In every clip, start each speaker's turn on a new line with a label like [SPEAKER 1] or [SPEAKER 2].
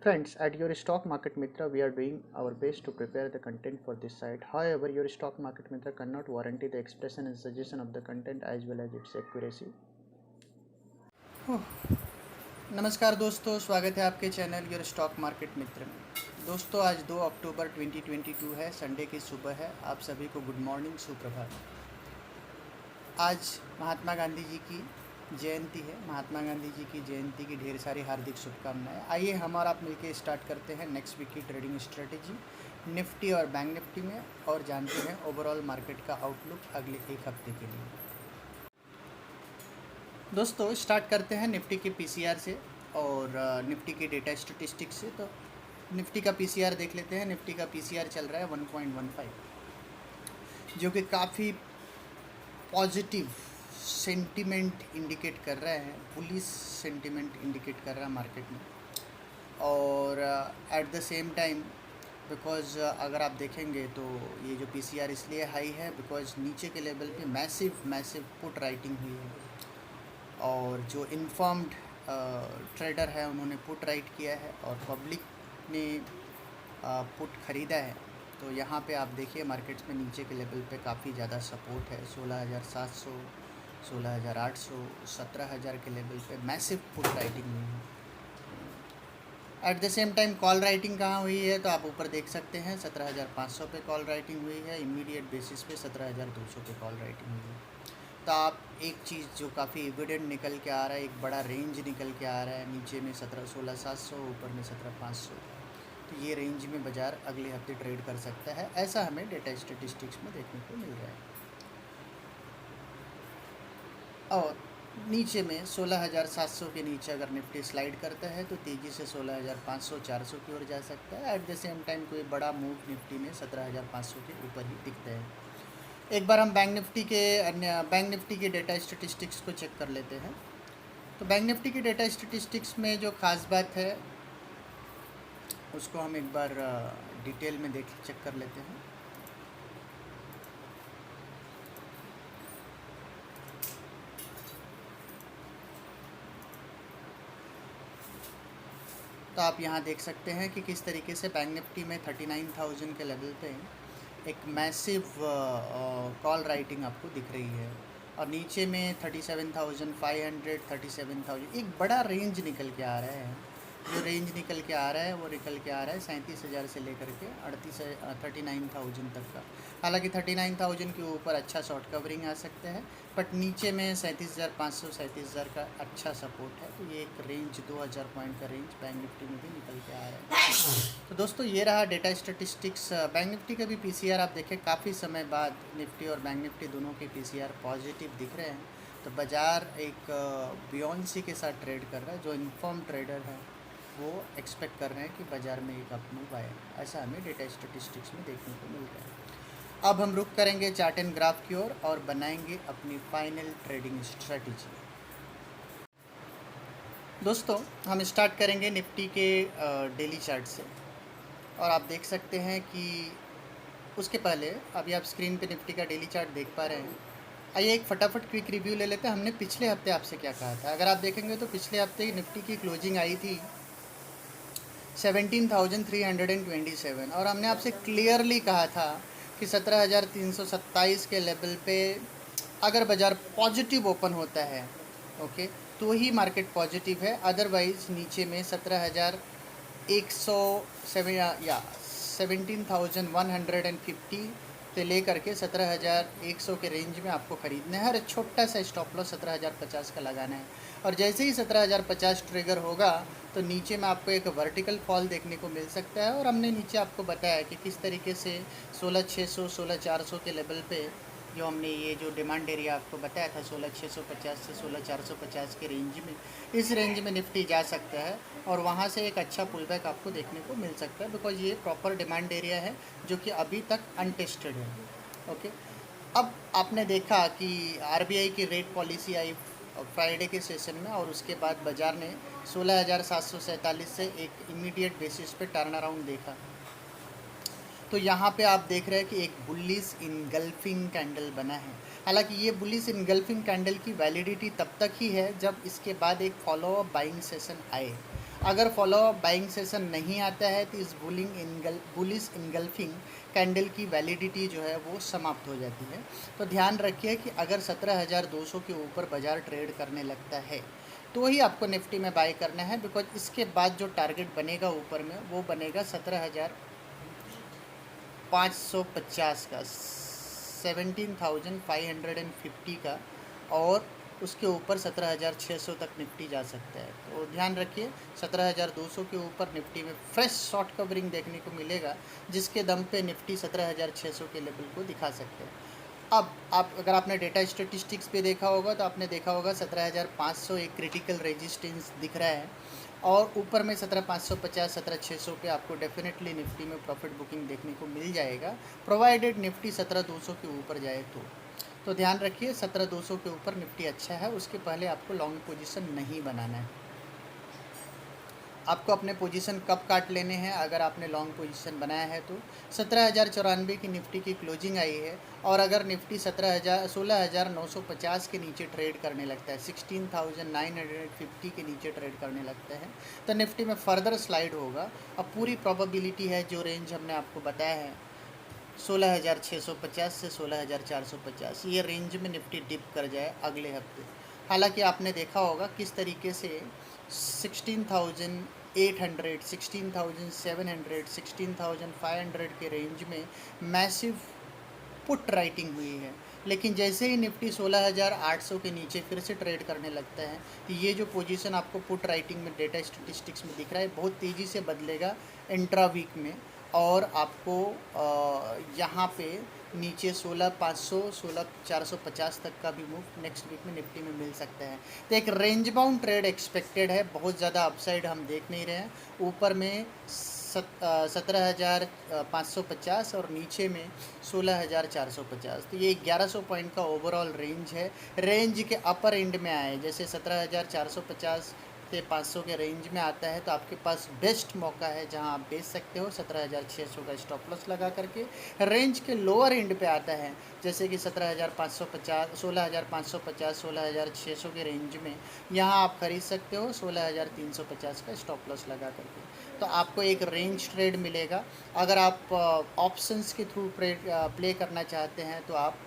[SPEAKER 1] Friends, at your Stock Market Mitra, we are doing our best to prepare the content for this site. However, your Stock Market Mitra cannot guarantee the expression and suggestion of the content as well as its accuracy. नमस्कार दोस्तों, स्वागत है आपके channel your stock market मित्र में। दोस्तों, आज 2 अक्टूबर 2022 है, Sunday की सुबह है। आप सभी को गुड मॉर्निंग, सुप्रभात। आज महात्मा गांधी जी की जयंती है। महात्मा गांधी जी की जयंती की ढेर सारी हार्दिक शुभकामनाएं। आइए हम और आप मिलकर स्टार्ट करते हैं नेक्स्ट वीक की ट्रेडिंग स्ट्रेटेजी निफ्टी और बैंक निफ्टी में, और जानते हैं ओवरऑल मार्केट का आउटलुक अगले एक हफ्ते के लिए। दोस्तों, स्टार्ट करते हैं निफ्टी के पीसीआर से और निफ्टी के डेटा स्टेटिस्टिक्स से। तो निफ्टी का पीसीआर देख लेते हैं। निफ्टी का पीसीआर चल रहा है 1.15, जो कि काफ़ी पॉजिटिव सेंटिमेंट इंडिकेट कर रहा है, बुलिश सेंटिमेंट इंडिकेट कर रहा है मार्केट में। और at the same time because अगर आप देखेंगे तो ये जो पीसीआर इसलिए हाई है बिकॉज नीचे के लेवल पे मैसिव पुट राइटिंग हुई है, और जो इन्फॉर्म्ड ट्रेडर है उन्होंने पुट राइट किया है और पब्लिक ने पुट ख़रीदा है। तो यहाँ पे आप देखिए मार्केट्स में नीचे के लेवल पे काफ़ी ज़्यादा सपोर्ट है। 16,700, 16,800, 17,000 के लेवल पे मैसिव पुट राइटिंग हुई है। At the same time call writing कहाँ हुई है तो आप ऊपर देख सकते हैं 17,500 पे कॉल राइटिंग हुई है। इमीडिएट बेसिस पे 17,200 पे कॉल राइटिंग हुई है। तो आप एक चीज़ जो काफ़ी एविडेंट निकल के आ रहा है, एक बड़ा रेंज निकल के आ रहा है, नीचे में 16,700, ऊपर में 17,500। तो ये रेंज में बाज़ार अगले हफ्ते ट्रेड कर सकता है, ऐसा हमें डेटा स्टेटिस्टिक्स में देखने को मिल रहा है। और नीचे में 16,700 के नीचे अगर निफ्टी स्लाइड करता है तो तेज़ी से 16,500, 400 की ओर जा सकता है। एट द सेम टाइम कोई बड़ा मूव निफ्टी में 17,500 के ऊपर ही दिखता है। एक बार हम बैंक निफ्टी के डेटा स्टेटिस्टिक्स को चेक कर लेते हैं। तो बैंक निफ्टी के डेटा स्टेटिस्टिक्स में जो ख़ास बात है उसको हम एक बार डिटेल में चेक कर लेते हैं। तो आप यहाँ देख सकते हैं कि किस तरीके से बैंक निफ्टी में 39,000 के लेवल पे एक मैसिव कॉल राइटिंग आपको दिख रही है, और नीचे में 37,500, 37,000 एक बड़ा रेंज निकल के आ रहा है। जो रेंज निकल के आ रहा है वो निकल के आ रहा है 37,000 से लेकर के 39,000 तक का। हालांकि 39,000 के ऊपर अच्छा शॉर्ट कवरिंग आ सकता है, बट नीचे में 37,500, 37,000 का अच्छा सपोर्ट है। तो ये एक रेंज 2,000 पॉइंट का रेंज बैंक निफ्टी में भी निकल के आ रहा है। तो दोस्तों, ये रहा डेटा स्टेटिस्टिक्स। बैंक निफ्टी का भी पीसीआर आप देखें, काफ़ी समय बाद निफ्टी और बैंक निफ्टी दोनों के पीसीआर पॉजिटिव दिख रहे हैं। तो बाज़ार एक बियॉन्सी के साथ ट्रेड कर रहा है। जो इन्फॉर्म ट्रेडर है वो एक्सपेक्ट कर रहे हैं कि बाज़ार में एक अप मूव आए, ऐसा हमें डेटा स्टेटिस्टिक्स में देखने को मिल रहा है। अब हम रुक करेंगे चार्ट एंड ग्राफ की ओर और बनाएंगे अपनी फाइनल ट्रेडिंग स्ट्रेटजी। दोस्तों, हम स्टार्ट करेंगे निफ्टी के डेली चार्ट से, और आप देख सकते हैं कि उसके पहले अभी आप स्क्रीन पे निफ्टी का डेली चार्ट देख पा रहे हैं। आइए एक फटाफट क्विक रिव्यू ले लेते हैं। हमने पिछले हफ्ते आपसे क्या कहा था। अगर आप देखेंगे तो पिछले हफ्ते निफ्टी की क्लोजिंग आई थी 17,327, और हमने आपसे क्लियरली कहा था कि 17,327 के लेवल पे अगर बाज़ार पॉजिटिव ओपन होता है, ओके, तो ही मार्केट पॉजिटिव है। अदरवाइज़ नीचे में 17,150 से लेकर के 17,100 के रेंज में आपको ख़रीदना है, और एक छोटा सा स्टॉप लॉस 17,050 का लगाना है। और जैसे ही 17,050 ट्रिगर होगा तो नीचे में आपको एक वर्टिकल फॉल देखने को मिल सकता है। और हमने नीचे आपको बताया कि किस तरीके से 16,600, 16,400 के लेवल पे जो हमने ये जो डिमांड एरिया आपको बताया था 16,650 से 16,450 के रेंज में, इस रेंज में निफ्टी जा सकता है, और वहाँ से एक अच्छा पुलबैक आपको देखने को मिल सकता है, बिकॉज ये प्रॉपर डिमांड एरिया है जो कि अभी तक अनटेस्टेड है। ओके, अब आपने देखा कि आरबीआई की रेट पॉलिसी आई फ्राइडे के सेशन में, और उसके बाद बाज़ार ने 16,747 से एक इमीडिएट बेसिस पे टर्न अराउंड देखा। तो यहाँ पे आप देख रहे हैं कि एक बुलिश इनगल्फिंग कैंडल बना है। हालांकि ये बुलिश इनगल्फिंग कैंडल की वैलिडिटी तब तक ही है जब इसके बाद एक फॉलो अप बाइंग सेशन आए, अगर फॉलो बाइंग सेशन नहीं आता है तो इस बुलिश इनगल्फिंग कैंडल की वैलिडिटी जो है वो समाप्त हो जाती है। तो ध्यान रखिए कि अगर 17,200 के ऊपर बाज़ार ट्रेड करने लगता है तो ही आपको निफ्टी में बाय करना है, बिकॉज इसके बाद जो टारगेट बनेगा ऊपर में वो बनेगा 17,550 का, 17,550 का, और उसके ऊपर 17,600 तक निफ्टी जा सकता है। तो ध्यान रखिए 17,200 के ऊपर निफ्टी में फ्रेश शॉर्ट कवरिंग देखने को मिलेगा, जिसके दम पे निफ्टी 17,600 के लेवल को दिखा सकते हैं। अब आप अगर आपने डेटा स्टेटिस्टिक्स पे देखा होगा तो आपने देखा होगा 17,500 एक क्रिटिकल रेजिस्टेंस दिख रहा है, और ऊपर में 17,550 17,600 पे आपको डेफिनेटली निफ्टी में प्रॉफिट बुकिंग देखने को मिल जाएगा, प्रोवाइडेड निफ्टी 17,200 के ऊपर जाए तो ध्यान रखिए 17,200 के ऊपर निफ्टी अच्छा है, उसके पहले आपको लॉन्ग पोजीशन नहीं बनाना है। आपको अपने पोजीशन कब काट लेने हैं अगर आपने लॉन्ग पोजीशन बनाया है तो 17,094 की निफ्टी की क्लोजिंग आई है, और अगर निफ्टी 16,950 के नीचे ट्रेड करने लगता है, 16,950 के नीचे ट्रेड करने लगता है, तो निफ्टी में फर्दर स्लाइड होगा। अब पूरी प्रोबेबिलिटी है, जो रेंज हमने आपको बताया है 16,650 से 16,450, ये रेंज में निफ्टी डिप कर जाए अगले हफ्ते। हालांकि आपने देखा होगा किस तरीके से 16,800, 16,700, 16,500 के रेंज में मैसिव पुट राइटिंग हुई है, लेकिन जैसे ही निफ्टी 16,800 के नीचे फिर से ट्रेड करने लगता है तो ये जो पोजीशन आपको पुट राइटिंग में डेटा स्टेटिस्टिक्स में दिख रहा है बहुत तेज़ी से बदलेगा इंट्रा वीक में, और आपको यहाँ पे नीचे 16,500 16,450 तक का भी मूव नेक्स्ट वीक में निफ्टी में मिल सकता है। तो एक रेंज बाउंड ट्रेड एक्सपेक्टेड है, बहुत ज़्यादा अपसाइड हम देख नहीं रहे हैं। ऊपर में 17,550 और नीचे में 16,450, तो ये 1,100 पॉइंट का ओवरऑल रेंज है। रेंज के अपर एंड में आए, जैसे 17,450 से 500 के रेंज में आता है तो आपके पास बेस्ट मौका है जहां आप बेच सकते हो 17,600 का स्टॉप लॉस लगा करके। रेंज के लोअर एंड पे आता है, जैसे कि 17,550 16,550 16,600 के रेंज में, यहाँ आप खरीद सकते हो 16,350 का स्टॉप लॉस लगा करके। तो आपको एक रेंज ट्रेड मिलेगा। अगर आप ऑप्शंस के थ्रू प्ले करना चाहते हैं तो आप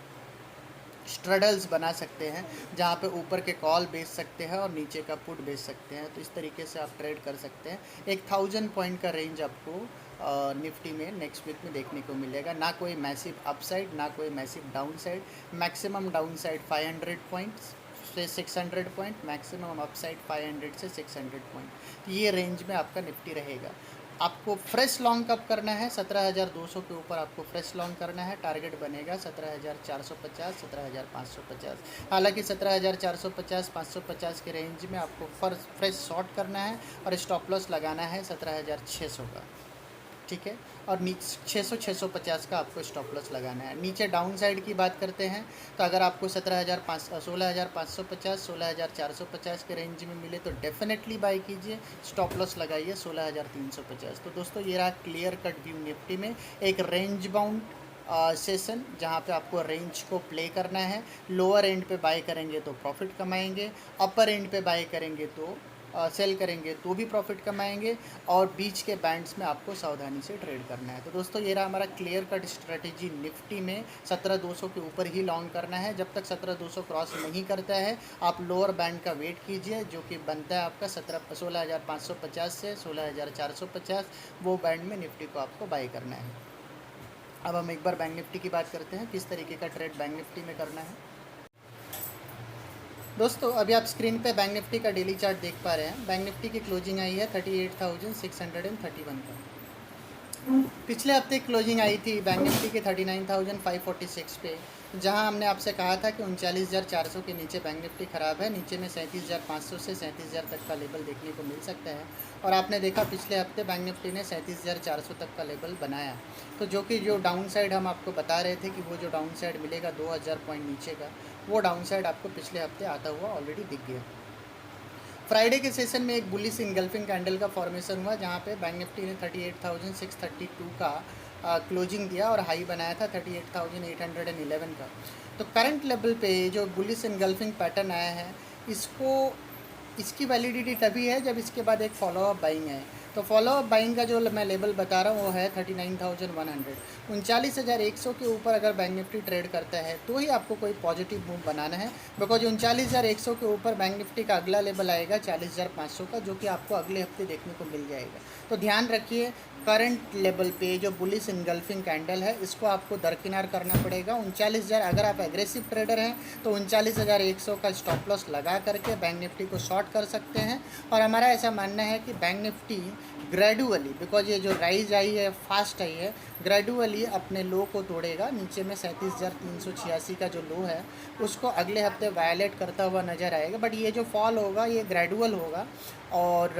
[SPEAKER 1] स्ट्रडल्स बना सकते हैं, जहाँ पे ऊपर के कॉल बेच सकते हैं और नीचे का पुट बेच सकते हैं। तो इस तरीके से आप ट्रेड कर सकते हैं। एक 1,000 पॉइंट का रेंज आपको निफ्टी में नेक्स्ट वीक में देखने को मिलेगा। ना कोई मैसिव अपसाइड, ना कोई massive down side. Maximum down side 500 points से 600 पॉइंट, मैक्सिमम अपसाइड 500 से 600 पॉइंट। ये रेंज में आपका निफ्टी रहेगा। आपको फ्रेश लॉन्ग कब करना है? 17,200 के ऊपर आपको फ्रेश लॉन्ग करना है। टारगेट बनेगा 17,450 17,550। हालांकि 17,450 550 के रेंज में आपको फ्रेश शॉर्ट करना है और स्टॉप लॉस लगाना है 17,600 का, ठीक है। और नीचे 600-650 का आपको स्टॉप लॉस लगाना है। नीचे डाउन साइड की बात करते हैं तो अगर आपको 16,550 16,450 के रेंज में मिले तो डेफिनेटली बाय कीजिए, स्टॉप लॉस लगाइए 16,350। तो दोस्तों ये रहा क्लियर कट व्यू निफ्टी में, एक रेंज बाउंड सेशन जहाँ पे आपको रेंज को प्ले करना है। लोअर एंड पे बाय करेंगे तो प्रॉफिट कमाएंगे, अपर एंड पे बाय करेंगे तो सेल करेंगे तो भी प्रॉफिट कमाएंगे, और बीच के बैंड्स में आपको सावधानी से ट्रेड करना है। तो दोस्तों ये रहा हमारा क्लियर कट स्ट्रेटेजी निफ्टी में। 17,200 के ऊपर ही लॉन्ग करना है। जब तक 17,200 क्रॉस नहीं करता है आप लोअर बैंड का वेट कीजिए, जो कि बनता है आपका 16,550 से 16,450। वो बैंड में निफ्टी को आपको बाय करना है। अब हम एक बार बैंक निफ्टी की बात करते हैं, किस तरीके का ट्रेड बैंक निफ्टी में करना है। दोस्तों अभी आप स्क्रीन पे बैंक निफ्टी का डेली चार्ट देख पा रहे हैं। बैंक निफ्टी की क्लोजिंग आई है 38,631 का। पिछले हफ्ते क्लोजिंग आई थी बैंक निफ्टी की 39,546 पे, जहां हमने आपसे कहा था कि 39,400 के नीचे बैंक निफ्टी ख़राब है। नीचे में 37,500 से 37,000 तक का लेवल देखने को मिल सकता है, और आपने देखा पिछले हफ्ते बैंक निफ्टी ने 37,400 तक का लेवल बनाया। तो जो डाउन साइड हम आपको बता रहे थे कि वो जो डाउन साइड मिलेगा 2,000 पॉइंट नीचे का, वो डाउन साइड आपको पिछले हफ्ते आता हुआ ऑलरेडी दिख गया। फ्राइडे के सेशन में एक बुलिश इनगल्फिंग कैंडल का फॉर्मेशन हुआ, जहां पे बैंक निफ्टी ने 38,632 का क्लोजिंग दिया और हाई बनाया था 38,811 का। तो करंट लेवल पे जो बुलिश इनगल्फिंग पैटर्न आया है, इसको इसकी वैलिडिटी तभी है जब इसके बाद एक फॉलोअप बाइंग है। तो फॉलोअप बाइंग का जो मैं लेवल बता रहा हूँ वो है 39,100, 39,100 के ऊपर अगर बैंक निफ्टी ट्रेड करता है तो ही आपको कोई पॉजिटिव मूव बनाना है, बिकॉज 39,100 के ऊपर बैंक निफ्टी का अगला लेवल आएगा 40,500 का, जो कि आपको अगले हफ्ते देखने को मिल जाएगा। तो ध्यान रखिए, करंट लेवल पे जो बुलिश इनगल्फिंग कैंडल है इसको आपको दरकिनार करना पड़ेगा। 39,000 अगर आप एग्रेसिव ट्रेडर हैं तो 39,100 का स्टॉप लॉस लगा करके बैंक निफ्टी को शॉर्ट कर सकते हैं। और हमारा ऐसा मानना है कि बैंक निफ्टी ग्रेजुअली, बिकॉज ये जो राइज आई है फास्ट आई है, ग्रेजुअली अपने लो को तोड़ेगा। नीचे में 37,386 का जो लो है उसको अगले हफ्ते वायलेट करता हुआ नज़र आएगा। बट ये जो फॉल होगा ये ग्रेजुअल होगा और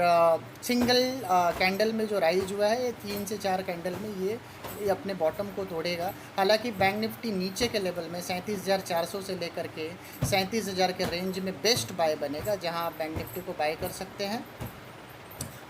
[SPEAKER 1] सिंगल कैंडल में जो राइज हुआ है ये 3 से 4 कैंडल में ये अपने बॉटम को तोड़ेगा। हालांकि बैंक निफ्टी नीचे के लेवल में 37,400 से लेकर के 37,000 के रेंज में बेस्ट बाय बनेगा, जहां आप बैंक निफ्टी को बाय कर सकते हैं।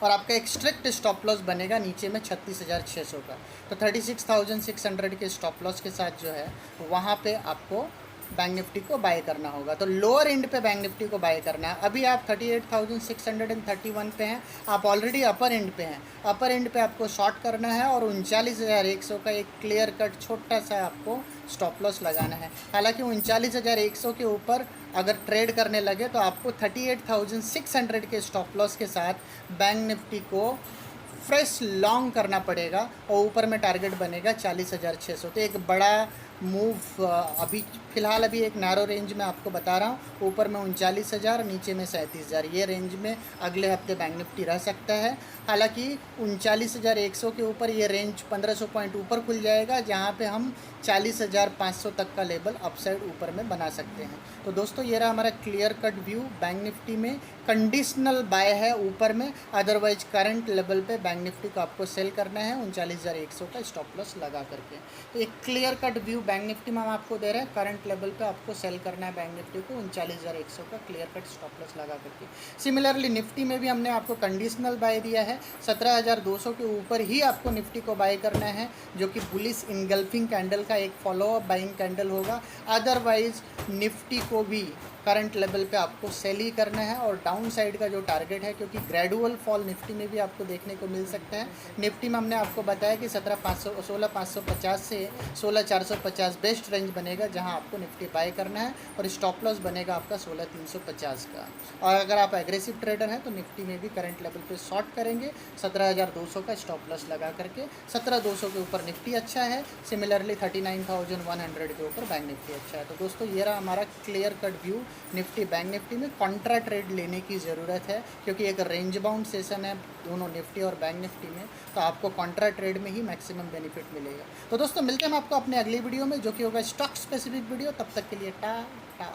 [SPEAKER 1] और आपका एक स्ट्रिक्ट स्टॉप लॉस बनेगा नीचे में 36,600 का। तो 36,600 के स्टॉप लॉस के साथ जो है वहाँ पे आपको बैंक निफ्टी को बाय करना होगा। तो लोअर एंड पे बैंक निफ्टी को बाय करना है। अभी आप 38,631 पे हैं, आप ऑलरेडी अपर एंड पे हैं। अपर एंड पे आपको शॉर्ट करना है और 39,100 का एक क्लियर कट छोटा सा आपको स्टॉप लॉस लगाना है। हालांकि 39,100 के ऊपर अगर ट्रेड करने लगे तो आपको 38,600 के स्टॉप लॉस के साथ बैंक निफ्टी को फ्रेश लॉन्ग करना पड़ेगा और ऊपर में टारगेट बनेगा 40,600। तो एक बड़ा मूव अभी फ़िलहाल अभी एक नैरो रेंज में आपको बता रहा हूँ, ऊपर में 39,000, नीचे में 37,000, ये रेंज में अगले हफ्ते बैंक निफ्टी रह सकता है। हालांकि 39,100 के ऊपर ये रेंज 1500 पॉइंट ऊपर खुल जाएगा, जहाँ पे हम 40,500 तक का लेवल अपसाइड ऊपर में बना सकते हैं। तो दोस्तों ये रहा हमारा clear cut view. Bank Nifty में कंडीशनल बाय है ऊपर में, अदरवाइज करंट लेवल पे बैंक निफ्टी को आपको सेल करना है 39,100 का स्टॉप लॉस लगा करके। तो एक clear cut view bank Nifty में हम आपको दे रहे हैं। करंट लेवल पे आपको सेल करना है बैंक निफ्टी को 39,100 का क्लियर कट स्टॉप लॉस लगा करके। सिमिलरली निफ्टी में भी हमने आपको कंडीशनल बाय दिया है, 17,200 के ऊपर ही आपको निफ्टी को बाय करना है, जो कि बुलिश इनगल्फिंग कैंडल का एक फॉलोअप बाइंग कैंडल होगा। अदरवाइज निफ्टी को भी करंट लेवल पे आपको सेल ही करना है और डाउन साइड का जो टारगेट है, क्योंकि ग्रेजुअल फॉल निफ्टी में भी आपको देखने को मिल सकता है। निफ्टी में हमने आपको बताया कि 16,550 से 16,450 बेस्ट रेंज बनेगा, जहां आपको निफ्टी बाय करना है और स्टॉप लॉस बनेगा आपका 16,350 का। और अगर आप एग्रेसिव ट्रेडर हैं तो निफ्टी में भी करंट लेवल पे शॉर्ट करेंगे 17,200 का स्टॉप लॉस लगा करके। 17,200 के ऊपर निफ्टी अच्छा है, सिमिलरली 39,100 के ऊपर बैंक निफ्टी अच्छा है। तो दोस्तों ये रहा हमारा clear cut view Nifty bank Nifty में। कॉन्ट्रा ट्रेड लेने की ज़रूरत है, क्योंकि एक रेंज बाउंड सेशन है दोनों निफ्टी और बैंक निफ्टी में, तो आपको कॉन्ट्रा ट्रेड में ही मैक्सिमम बेनिफिट मिलेगा। तो दोस्तों मिलते हैं हम आपको अपने अगली वीडियो में, जो कि होगा स्टॉक स्पेसिफिक वीडियो। तब तक के लिए टाटा।